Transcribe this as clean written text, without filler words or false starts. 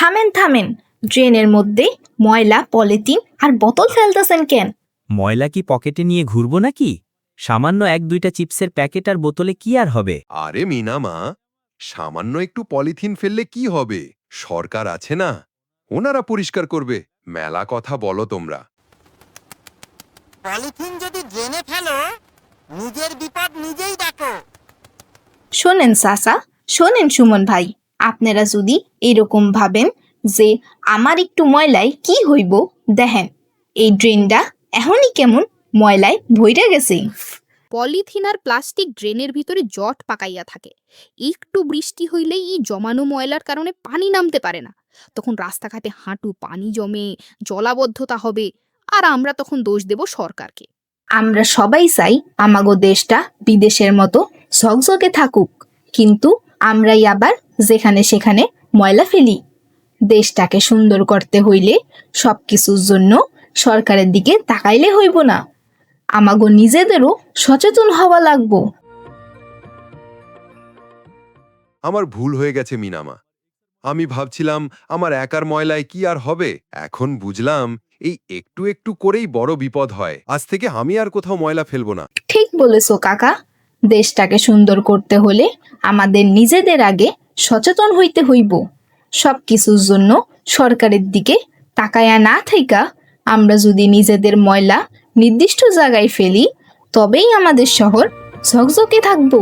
থামেন থামেন, ড্রেনের মধ্যে ময়লা, পলিথিন আর বোতল ফেলতেছেন কেন? ময়লা কি পকেটে নিয়ে ঘুরবো নাকি? সামান্য 1-2টা চিপসের প্যাকেট আর বোতলে কি আর হবে? আরে মিনা মা, সামান্য একটু পলিথিন ফেললে কি হবে? সরকার আছে না, ওনারা পরিষ্কার করবে। মেলা কথা বলো তোমরা। পলিথিন যদি ড্রেনে ফেলো, নিজের বিপদ নিজেই দেখো। শোনেন চাচা, শোনেন সুমন ভাই, আপনারা যদি এরকম ভাবেন যে আমার একটু ময়লায় কি হইব, দেখেন এই ড্রেনটা এখনই কেমন ময়লায় ভইরা গেছে। পলিথিন আর প্লাস্টিক ড্রেনের ভিতরে জট পাকাইয়া থাকে। একটু বৃষ্টি হইলেই এই জমানো ময়লার কারণে পানি নামতে পারে না। তখন রাস্তাঘাটে হাঁটু পানি জমে জলাবদ্ধতা হবে, আর আমরা তখন দোষ দেব সরকারকে। আমরা সবাই চাই আমাগো দেশটা বিদেশের মতো ঝকঝকে থাকুক, কিন্তু আমরাই আবার যেখানে সেখানে ময়লা ফেলি। দেশটাকে সুন্দর করতে হইলে সবকিছুর জন্য সরকারের দিকে তাকাইলে হইব না, আমাগো নিজেদেরও সচেতন হওয়া লাগবো। আমার ভুল হয়ে গেছে মিনামা। আমি ভাবছিলাম আমার একার ময়লায় কি আর হবে। এখন বুঝলাম এই একটু একটু করেই বড় বিপদ হয়। আজ থেকে আমি আর কোথাও ময়লা ফেলবো না। ঠিক বলেছো কাকা, দেশটাকে সুন্দর করতে হলে আমাদের নিজেদের আগে সচেতন হইতে হইব। সব কিছুর জন্য সরকারের দিকে তাকায়া না থাইকা আমরা যদি নিজেদের ময়লা নির্দিষ্ট জায়গায় ফেলি, তবেই আমাদের শহর ঝকঝকে থাকবো।